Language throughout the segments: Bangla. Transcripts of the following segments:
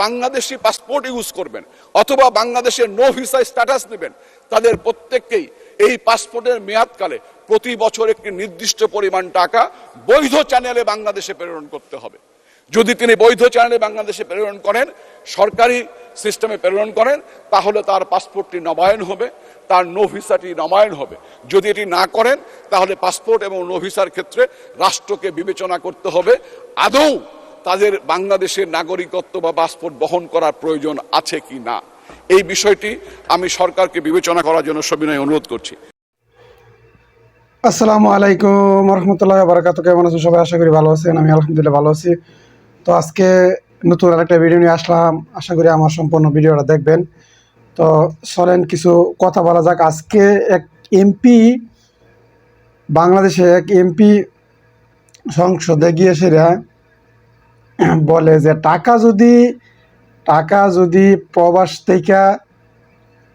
বাংলাদেশি পাসপোর্ট ইউজ করবেন অথবা বাংলাদেশের নো ভিসা স্ট্যাটাস নেবেন, তাদের প্রত্যেককেই এই পাসপোর্টের মেয়াদকালে প্রতি বছর একটি নির্দিষ্ট পরিমাণ টাকা বৈধ চ্যানেলে বাংলাদেশে প্রেরণ করতে হবে। যদি তিনি বৈধ চ্যানেলে বাংলাদেশে প্রেরণ করেন, সরকারি সিস্টেমে প্রেরণ করেন, তাহলে তার পাসপোর্টটি নবায়ন হবে, তার নো ভিসাটি নবায়ন হবে। যদি এটি না করেন, তাহলে পাসপোর্ট এবং নো ভিসার ক্ষেত্রে রাষ্ট্রকে বিবেচনা করতে হবে আদৌ তাদের বাংলাদেশের নাগরিকত্ব বা পাসপোর্ট বহন করার প্রয়োজন আছে কি না। এই বিষয়টি আমি সরকারকে বিবেচনা করার জন্য সবিনয় অনুরোধ করছি। আসসালামু আলাইকুম রহমতুল্লাহ বারাকাতুহু। কেমন আছেন সবাই? আশা করি ভালো আছেন। আমি আলহামদুলিল্লাহ ভালো আছি। তো আজকে নতুন আরেকটা ভিডিও নিয়ে আসলাম, আশা করি আমার সম্পূর্ণ ভিডিওটা দেখবেন। তো চলেন কিছু কথা বলা যাক। আজকে এক এমপি, বাংলাদেশে এক এমপি সংসদে গিয়ে সেরা বলে যে টাকা যদি প্রবাস থেকে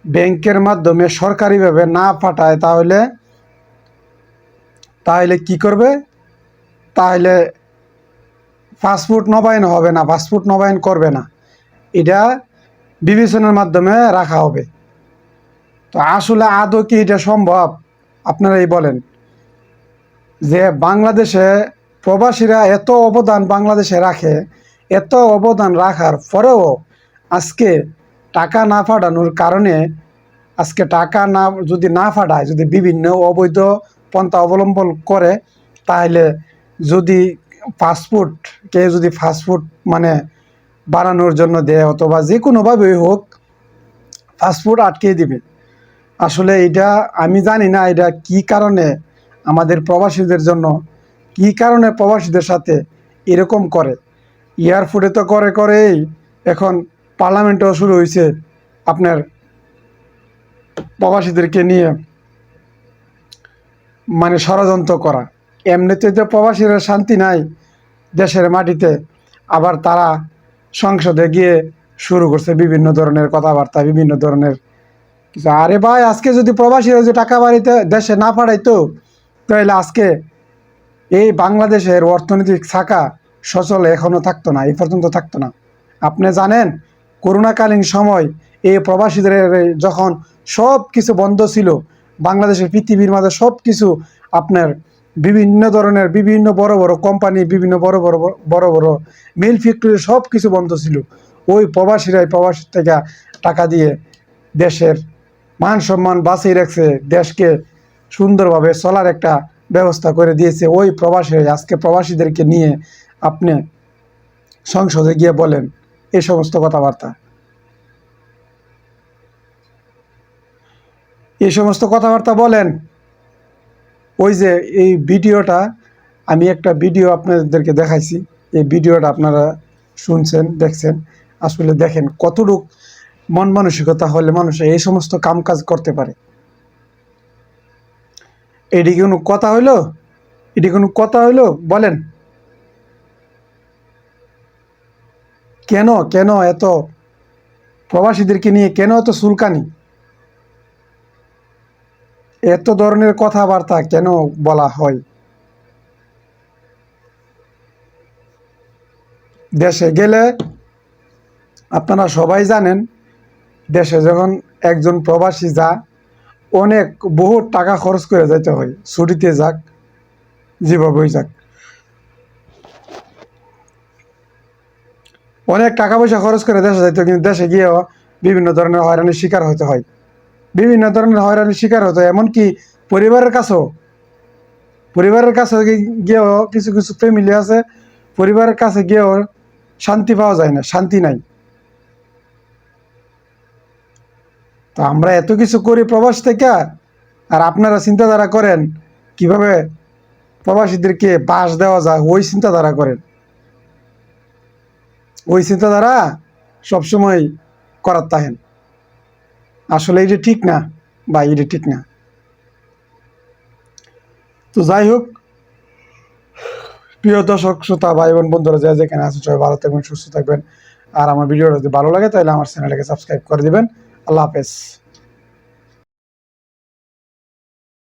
ব্যাংকের মাধ্যমে সরকারিভাবে না পাঠায় তাহলে কি করবে? তাহলে পাসপোর্ট নবায়ন হবে না, পাসপোর্ট নবায়ন করবে না, এটা বিবেচনার মাধ্যমে রাখা হবে। তো আসলে আদৌ কি এটা সম্ভব? আপনারাই বলেন। যে বাংলাদেশে প্রবাসীরা এত অবদান বাংলাদেশে রাখে, এত অবদান রাখার পরেও আজকে টাকা না পাঠানোর কারণে, আজকে টাকা যদি না পাঠায়, যদি বিভিন্ন অবৈধ পন্থা অবলম্বন করে, তাহলে যদি পাসপোর্ট মানে বানানোর জন্য দেয় অথবা যে কোনোভাবেই হোক পাসপোর্ট আটকে দিবে। আসলে এটা আমি জানি না এটা কি কারণে আমাদের প্রবাসীদের জন্য, কি কারণে প্রবাসীদের সাথে এরকম করে। এয়ারপোর্টে তো করেই এখন পার্লামেন্টও শুরু হয়েছে আপনার প্রবাসীদেরকে নিয়ে মানে ষড়যন্ত্র করা। এমনিতে তো প্রবাসীরা শান্তি নাই দেশের মাটিতে, আবার তারা সংসদে গিয়ে শুরু করছে বিভিন্ন ধরনের কথাবার্তা, বিভিন্ন ধরনের কিছু। আরে ভাই, আজকে যদি প্রবাসীরা যে টাকা বাড়িতে দেশে না পাঠাইতো, তাহলে আজকে এই বাংলাদেশের অর্থনৈতিক শাখা সচল এখনো থাকতো না, এই পর্যন্ত থাকতো না। আপনি জানেন করোনাকালীন সময় এই প্রবাসীদের যখন সব কিছু বন্ধ ছিল, বাংলাদেশের পৃথিবীর মাঝে সব কিছু আপনার বিভিন্ন ধরনের বিভিন্ন বড় বড় কোম্পানি, বিভিন্ন বড় বড় মিল ফ্যাক্টরি সব কিছু বন্ধ ছিল। ওই প্রবাসীরাই প্রবাসী থেকে টাকা দিয়ে দেশের মান সম্মান বাঁচিয়ে রাখছে, দেশকে সুন্দরভাবে চলার একটা ব্যবস্থা করে দিয়েছে ওই প্রবাসীরাই। আজকে প্রবাসীদেরকে নিয়ে আপনি সংসদে গিয়ে বলেন এই সমস্ত কথাবার্তা, এই সমস্ত কথাবার্তা বলেন। ওই যে এই ভিডিওটা, আমি একটা ভিডিও আপনাদেরকে দেখাইছি, এই ভিডিওটা আপনারা শুনছেন, দেখছেন। আসলে দেখেন কতটুক মন মানসিকতা হলে মানুষ এই সমস্ত কাম কাজ করতে পারে। এটি কোনো কথা হইলো? এটি কোনো কথা হইলো? বলেন। কেন এত প্রবাসীদেরকে নিয়ে কেন এত চুলকানি, এত ধরনের কথাবার্তা কেন বলা হয়? দেশে গেলে আপনারা সবাই জানেন, দেশে যখন একজন প্রবাসী অনেক বহু টাকা খরচ করে যেতে হয়, ছুটিতে যাক যেভাবেই যাক, অনেক টাকা পয়সা খরচ করে দেশে যাইতে, কিন্তু দেশে গিয়েও বিভিন্ন ধরনের হয়রানির শিকার হতে হয়, বিভিন্ন ধরনের হয়রানির শিকার হতে হয়। এমনকি পরিবারের কাছেও গিয়েও কিছু কিছু ফ্যামিলি আছে, পরিবারের কাছে গিয়েও শান্তি পাওয়া যায় না, শান্তি নাই। তো আমরা এত কিছু করি প্রবাস থেকে, আর আপনারা চিন্তাধারা করেন কিভাবে প্রবাসীদেরকে বাস দেওয়া যায়, ওই চিন্তাধারা করেন। ওই চিন্তাধারা সবসময় করার তাহেন। আসলে এটা ঠিক না বা এটা ঠিক না। তো যাই হোক, প্রিয় দর্শক শ্রোতা ভাই বোন বন্ধুরা, যা যেখানে আছেন সবাই ভালো থাকবেন, সুস্থ থাকবেন। আর আমার ভিডিওটা যদি ভালো লাগে তাহলে আমার চ্যানেলটাকে সাবস্ক্রাইব করে দিবেন। আল্লাহ হাফেজ।